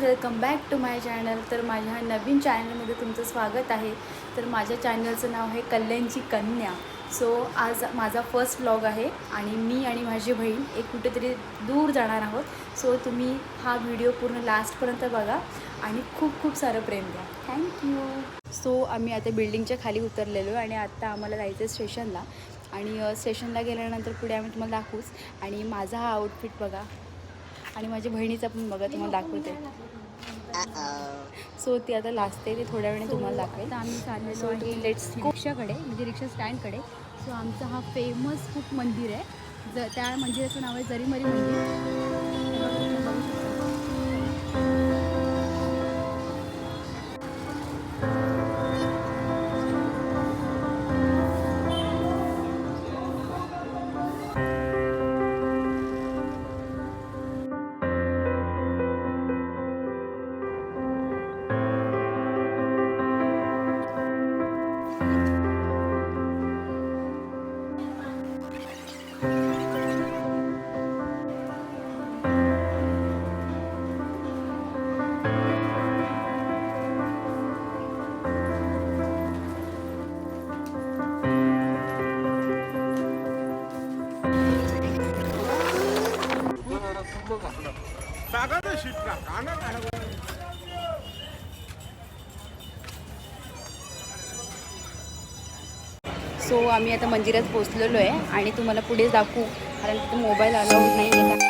Welcome back to my channel. तर माझ्या ह्या नवीन चॅनलमध्ये तुमचं स्वागत आहे। तर माझ्या चॅनलचं नाव आहे कल्याणची कन्या। सो आज माझा फर्स्ट व्लॉग आहे आणि मी आणि माझी बहीण एक कुठेतरी दूर जाणार आहोत। सो तुम्ही हा व्हिडिओ पूर्ण लास्टपर्यंत बघा आणि खूप खूप सारं प्रेम द्या। थँक्यू। सो आम्ही आता बिल्डिंगच्या खाली उतरलेलो आणि आत्ता आम्हाला जायचं आहे स्टेशनला आणि स्टेशनला गेल्यानंतर पुढे आम्ही तुम्हाला दाखवूच। आणि माझा हा आउटफिट बघा आणि माझ्या बहिणीचा पण बघा, तुम्हाला दाखवते। सो ती आता लाजते, ती थोड्या वेळाने तुम्हाला दाखवेल। आम्ही चाललेलो आहे लेट्स रिक्षाकडे, म्हणजे रिक्षा स्टँडकडे। सो आमचं हा फेमस खूप मंदिर आहे, त्या मंदिराचं नाव आहे जरीमरी मंदिर। सो आम्ही आता मंदिरात पोहोचलेलो आहे आणि तुम्हाला पुढे दाखवू, कारण तिथे मोबाईल अलाउड नाही आहे।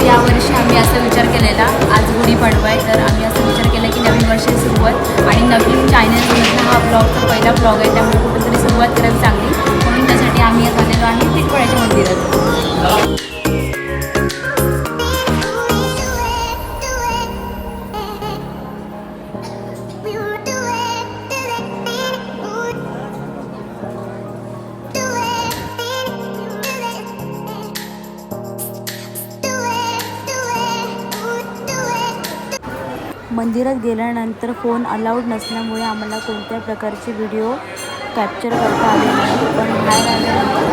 यावर्षी आम्ही असा विचार केलेला, आज गुढीपाडवा आहे, तर आम्ही असा विचार केला की नवीन वर्षाची सुरुवात आणि नवीन चॅनलमधला हा ब्लॉगचा पहिला ब्लॉग आहे, त्यामुळे कुठेतरी सुरुवात करायला चांगली, म्हणून त्यासाठी आम्ही आज आलेलो आहे टिटवाळ्याच्या मंदिरात। मंदिरात गेल्यानंतर फोन अलाउड नसल्यामुळे आम्हाला कोणत्या प्रकारचे व्हिडिओ कॅप्चर करता आले नाही, पण बाहेर आल्यानंतर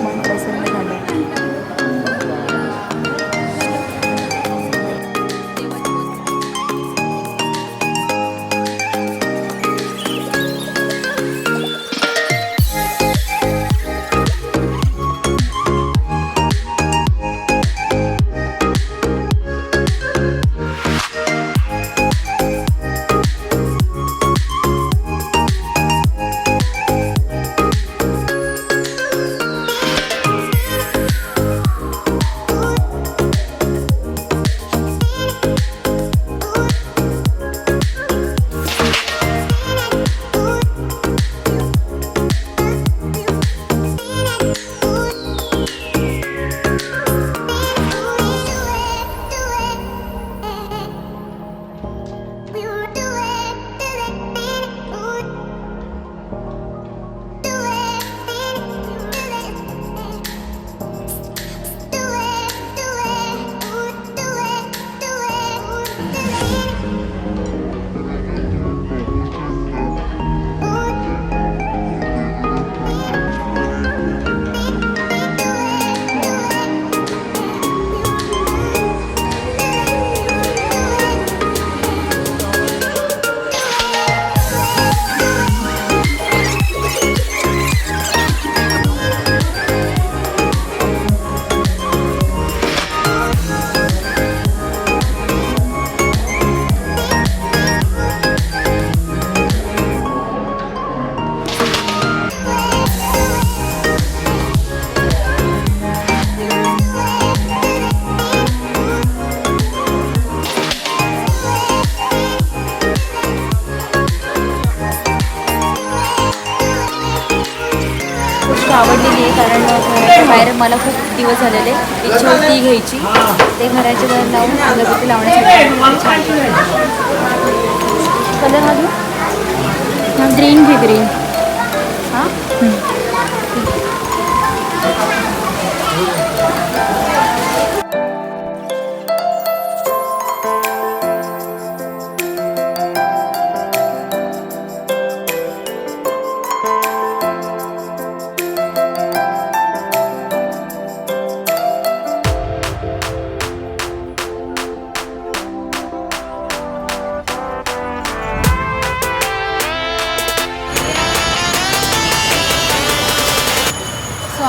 मन प्रसन्न झालं। बाहेर मला खूप दिवस झालेले इच्छा होती घ्यायची, ते घराच्या बाहेर लावून अगरबत्ती लावण्यासाठी कलर मध्ये ग्रीन घे ग्रीन. हां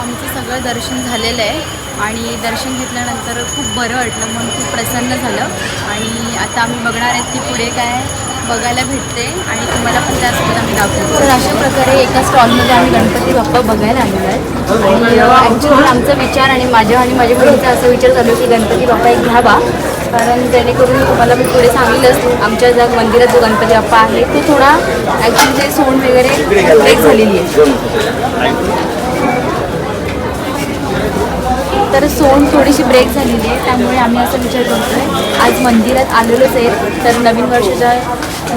आमचं सगळं दर्शन झालेलं आहे आणि दर्शन घेतल्यानंतर खूप बरं वाटलं, मन खूप प्रसन्न झालं. आणि आता आम्ही बघणार आहेत की पुढे काय बघायला भेटते आणि तुम्हाला पण त्यासोबत आम्ही दाखवतो. तर अशा प्रकारे एका स्टॉलमध्ये आम्ही गणपती बाप्पा बघायला आलेलो आहे. आणि ॲक्च्युली आमचा विचार आणि माझ्या बहिणीचा असा विचार चालू की गणपती बाप्पा एक घ्यावा, कारण जेणेकरून तुम्हाला मी पुढे सांगितलंच आमच्या ज्या मंदिरात जो गणपती बाप्पा आहे तो थोडा ॲक्च्युली ते सोंड वगैरे ब्रेक झालेली आहे. तर सोंड थोडीशी ब्रेक झालेली आहे, त्यामुळे आम्ही असा विचार करतो आहे आज मंदिरात आलेलोच आहे तर नवीन वर्षाच्या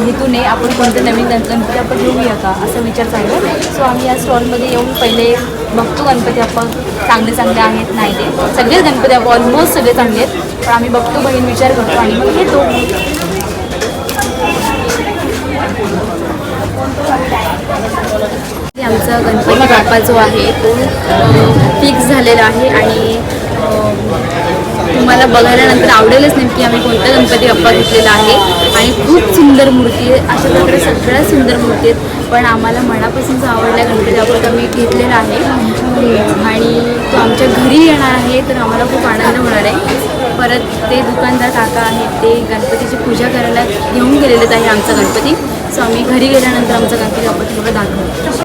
हेतूने आपण कोणतं नवीन गणपती आपण घेऊया का असा विचार चालू आहे. सो आम्ही या स्टॉलमध्ये येऊन पहिले बघतो गणपती आपण चांगले आहेत नाही ते सगळेच गणपती आपण ऑलमोस्ट सगळे चांगले आहेत, पण आम्ही बघतो बहीण विचार करतो आणि मग घेतो. आमचा गणपती बाप्पा जो आहे तो फिक्स झालेला आहे आणि तुम्हाला बघायल्यानंतर आवडेलच नेमकी आम्ही कोणता गणपती बाप्पा घेतलेला आहे. आणि खूप सुंदर मूर्ती आहे, अशा प्रकारे सगळ्यात सुंदर मूर्ती आहेत, पण आम्हाला मनापासून जो आवडल्या गणपती बाप्पा आम्ही घेतलेला आहे आणि तो आमच्या घरी येणार आहे तर आम्हाला खूप आनंद होणार आहे. परत ते दुकानदार काका आहेत ते गणपतीची पूजा करायला घेऊन गेलेलेच आहे आमचा गणपती. सो आम्ही घरी गेल्यानंतर आमचा गणपती बाप्पा तुम्हाला दाखवतो.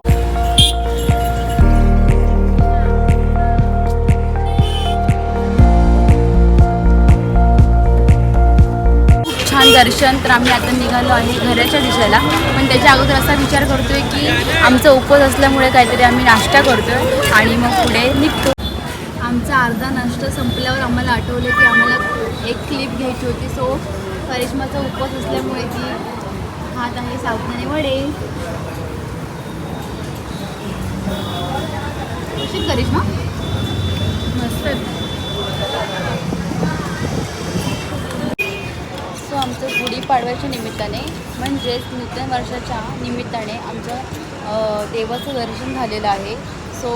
छान दर्शन. तर आम्ही आता निघालो आहे घराच्या दिशेला, पण त्याच्या अगोदर असा विचार करतो आहे की आमचा उपवास असल्यामुळे काहीतरी आम्ही नाश्ता करतो आहे आणि मग पुढे निघतो. आमचा अर्धा नाश्ता संपल्यावर आम्हाला आठवलं की आम्हाला एक क्लिप घ्यायची होती. सो करिश्माचा उपवास असल्यामुळे ती खात आहे साबुदाणे वडे. कशी करिश्मा मस्त. सो आमचं गुढीपाडव्याच्या निमित्ताने म्हणजेच नूतन वर्षाच्या निमित्ताने आमचं देवाचं दर्शन झालेलं आहे. सो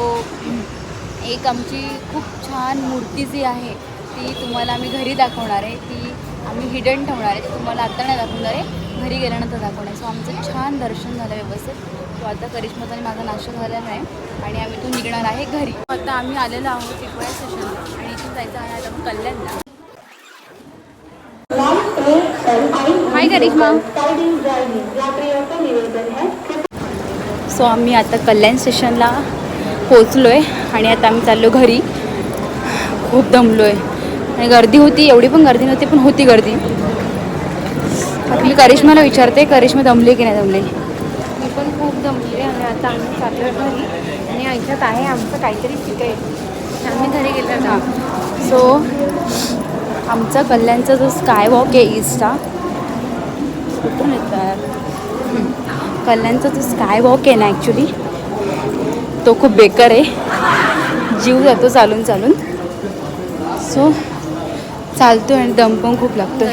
एक आमची खूप छान मूर्ती जी आहे ती तुम्हाला आम्ही घरी दाखवणार आहे, ती आम्ही हिडन ठेवणार आहे, तुम्हाला आता नाही दाखवणार आहे, घरी गेल्यानंतर दाखवणार आहे. सो आमचं छान दर्शन झालं व्यवस्थित. सो आता करिश्माचा आणि माझा नाश्ता झालेला आहे आणि आम्ही तो निघणार आहे घरी. आता आम्ही आलेलो आहोत टिपळ्या स्टेशनला आणि इथून जायचं आहे आता कल्याणला. हाय करिश्मा. सो आम्ही आता कल्याण स्टेशनला पोचलो आहे आणि आता आम्ही चाललो घरी. खूप दमलो आहे आणि गर्दी होती, एवढी पण गर्दी नव्हती पण होती गर्दी. आपली करिश्माला विचारते करिश्मा दमली की नाही दमली. मी पण खूप दमली आणि आता आम्ही चाललो घरी आणि ऐकत आहे आमचं काहीतरी शिकाय आम्ही घरी गेलो ना. सो आमचा कल्याणचा जो स्काय वॉक आहे ईस्टचा कुठून येतात कल्याणचा जो स्काय वॉक आहे ना ॲक्च्युली तो खूप बेकार आहे, जीव जातो चालून चालून. सो चालतो आणि दम पण खूप लागतो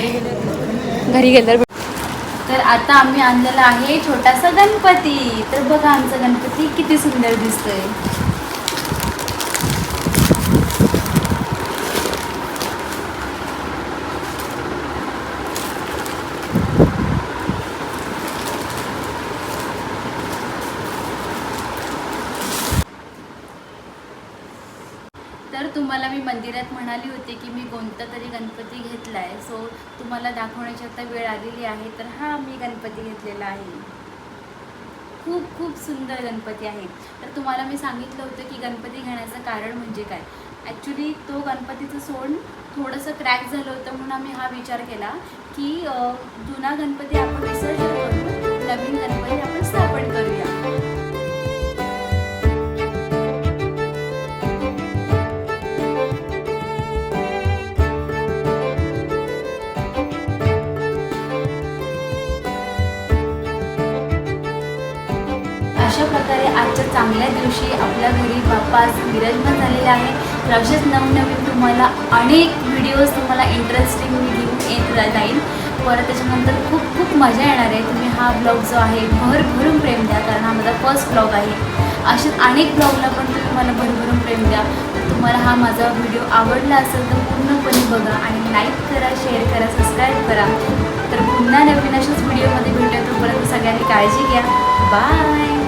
घरी गेल्यावर. तर आता आम्ही आणलेला आहे छोटासा गणपती. तर बघा आमचा गणपती किती सुंदर दिसतोय. तर तुम्हाला मी मंदिरात म्हणाली होती की मी कोणता तरी गणपती घेतला आहे. सो तुम्हाला दाखवण्याची आता वेळ आलेली आहे. तर हा मी गणपती घेतलेला आहे. खूप खूप सुंदर गणपती आहे. तर तुम्हाला मी सांगितलं होतं की गणपती घेण्याचं कारण म्हणजे काय. ॲक्च्युली तो गणपतीचं सोंड थोडंसं क्रॅक झालं होतं म्हणून आम्ही हा विचार केला की जुना गणपती आपण विसर्जन करून नवीन गणपती आपण स्थापन करूया. चांगल्या दिवशी आपल्या घरी बाप्पास विराजमान झालेले आहे. तर असेच नवनवीन तुम्हाला अनेक व्हिडिओज तुम्हाला इंटरेस्टिंग मी घेऊन येत जाईल. परत त्याच्यानंतर खूप खूप मजा येणार आहे. तुम्ही हा ब्लॉग जो आहे भरभरून प्रेम द्या, कारण हा माझा फर्स्ट ब्लॉग आहे. असेच अनेक ब्लॉगला पण तुम्ही मला भरभरून प्रेम द्या. तुम्हाला हा माझा व्हिडिओ आवडला असेल तर पूर्णपणे बघा आणि लाईक करा, शेअर करा, सबस्क्राईब करा. तर पुन्हा नवीन अशाच व्हिडिओमध्ये भेटूया. तोपर्यंत सगळ्यांनी काळजी घ्या. बाय.